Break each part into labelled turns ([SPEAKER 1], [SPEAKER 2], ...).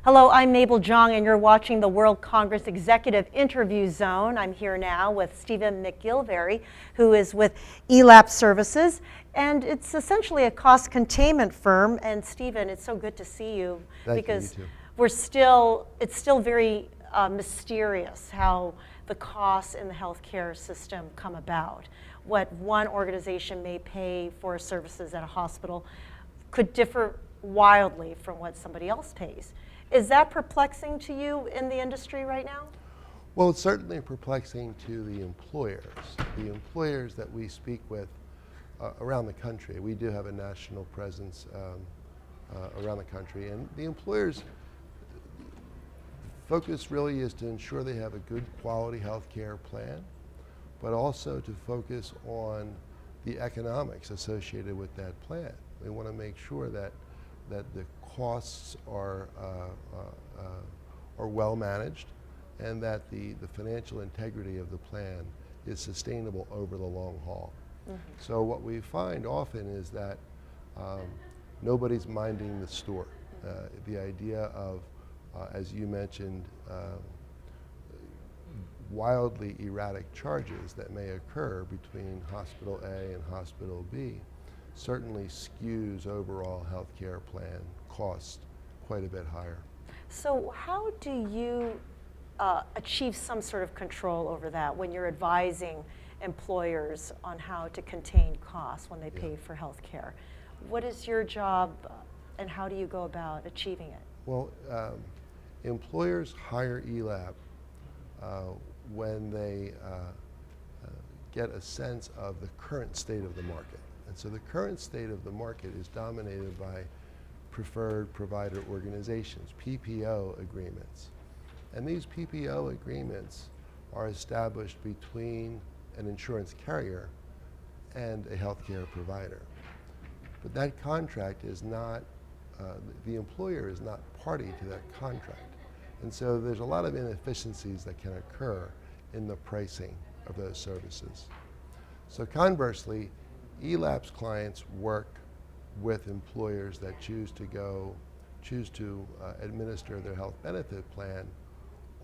[SPEAKER 1] Hello, I'm Mabel Jong, and you're watching the World Congress Executive Interview Zone. I'm here now with Stephen McGilvery, who is with ELAP Services, and it's essentially a cost containment firm. And Stephen, it's so good to see you.
[SPEAKER 2] Because
[SPEAKER 1] you it's still very mysterious how the costs in the healthcare system come about. What one organization may pay for services at a hospital could differ wildly from what somebody else pays. Is that perplexing to you in the industry right now?
[SPEAKER 2] Well, it's certainly perplexing to the employers that we speak with around the country. We do have a national presence around the country, and the employers' focus really is to ensure they have a good quality health care plan, but also to focus on the economics associated with that plan. They want to make sure that the costs are well managed, and that the financial integrity of the plan is sustainable over the long haul. Mm-hmm. So what we find often is that nobody's minding the store. The idea of, as you mentioned, wildly erratic charges that may occur between Hospital A and Hospital B certainly skews overall healthcare plan costs quite a bit higher.
[SPEAKER 1] So how do you achieve some sort of control over that when you're advising employers on how to contain costs when they pay for healthcare? What is your job and how do you go about achieving it?
[SPEAKER 2] Well, employers hire ELAP when they get a sense of the current state of the market. And so the current state of the market is dominated by preferred provider organizations, PPO agreements. And these PPO agreements are established between an insurance carrier and a healthcare provider. But that contract is not, the employer is not party to that contract. And so there's a lot of inefficiencies that can occur in the pricing of those services. So conversely, ELAP's clients work with employers that choose to administer their health benefit plan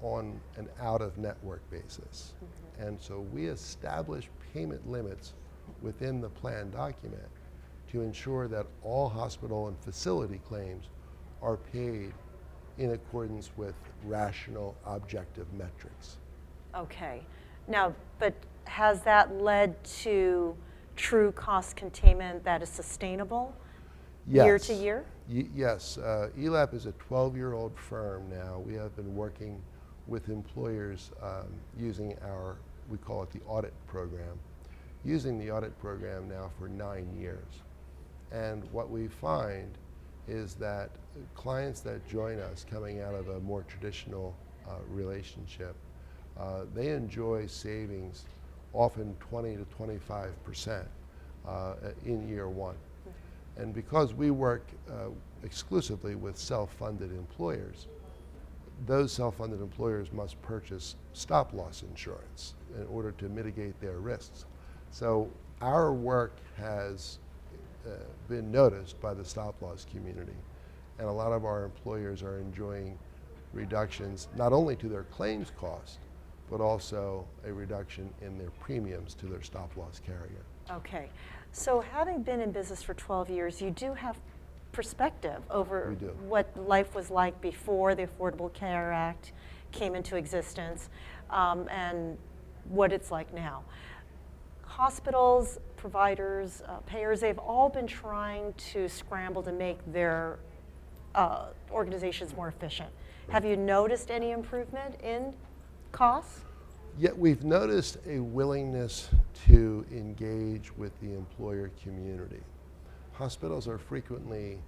[SPEAKER 2] on an out-of-network basis. Mm-hmm. And so we establish payment limits within the plan document to ensure that all hospital and facility claims are paid in accordance with rational, objective metrics.
[SPEAKER 1] Okay. Now, but has that led to true cost containment that is sustainable year to year?
[SPEAKER 2] Yes. ELAP is a 12-year-old firm now. We have been working with employers using we call it the audit program, using the audit program now for 9 years. And what we find is that clients that join us coming out of a more traditional relationship, they enjoy savings often 20 to 25% in year one. And because we work exclusively with self-funded employers, those self-funded employers must purchase stop-loss insurance in order to mitigate their risks. So our work has been noticed by the stop-loss community, and a lot of our employers are enjoying reductions not only to their claims cost, but also a reduction in their premiums to their stop-loss carrier.
[SPEAKER 1] Okay, so having been in business for 12 years, you do have perspective over what life was like before the Affordable Care Act came into existence and what it's like now. Hospitals, providers, payers, they've all been trying to scramble to make their organizations more efficient. Right. Have you noticed any improvement in costs?
[SPEAKER 2] Yet we've noticed a willingness to engage with the employer community. Hospitals are frequently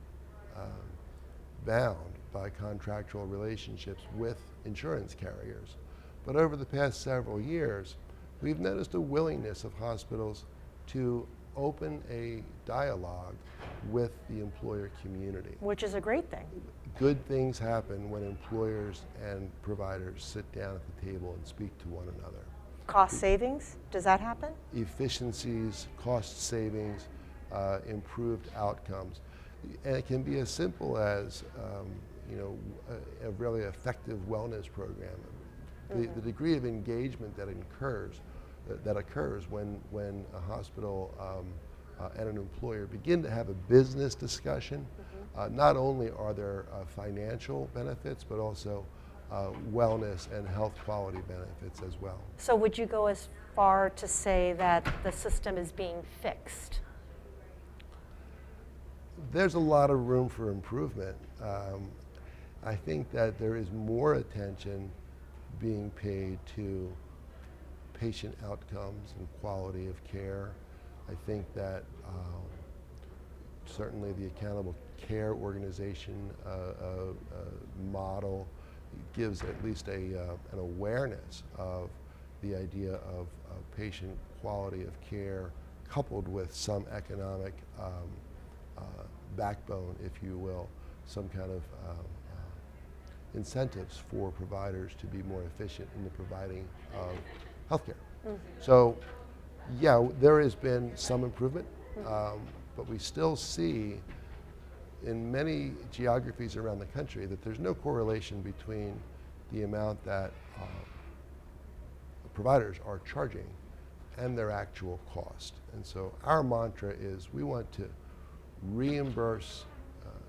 [SPEAKER 2] bound by contractual relationships with insurance carriers. But over the past several years, we've noticed a willingness of hospitals to open a dialogue with the employer community.
[SPEAKER 1] Which is a great thing.
[SPEAKER 2] Good things happen when employers and providers sit down at the table and speak to one another.
[SPEAKER 1] Cost savings, does that happen?
[SPEAKER 2] Efficiencies, cost savings, improved outcomes. And it can be as simple as a really effective wellness program. The degree of engagement that occurs when a hospital and an employer begin to have a business discussion. Not only are there financial benefits, but also wellness and health quality benefits as well.
[SPEAKER 1] So would you go as far to say that the system is being fixed?
[SPEAKER 2] There's a lot of room for improvement. I think that there is more attention being paid to patient outcomes and quality of care. I think that certainly the accountable care organization model gives at least an awareness of the idea of patient quality of care coupled with some economic backbone, if you will, some kind of incentives for providers to be more efficient in the providing of healthcare. So, yeah, there has been some improvement, but we still see in many geographies around the country that there's no correlation between the amount that providers are charging and their actual cost. And so our mantra is we want to reimburse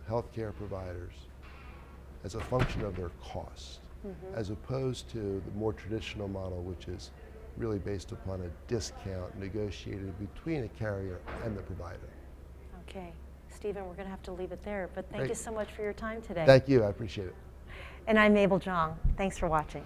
[SPEAKER 2] healthcare providers as a function of their costs, as opposed to the more traditional model, which is really based upon a discount negotiated between a carrier and the provider.
[SPEAKER 1] Okay. Stephen, we're going to have to leave it there, but thank
[SPEAKER 2] Great.
[SPEAKER 1] you so much for your time today.
[SPEAKER 2] Thank you, I appreciate it.
[SPEAKER 1] And I'm Mabel Jong. Thanks for watching.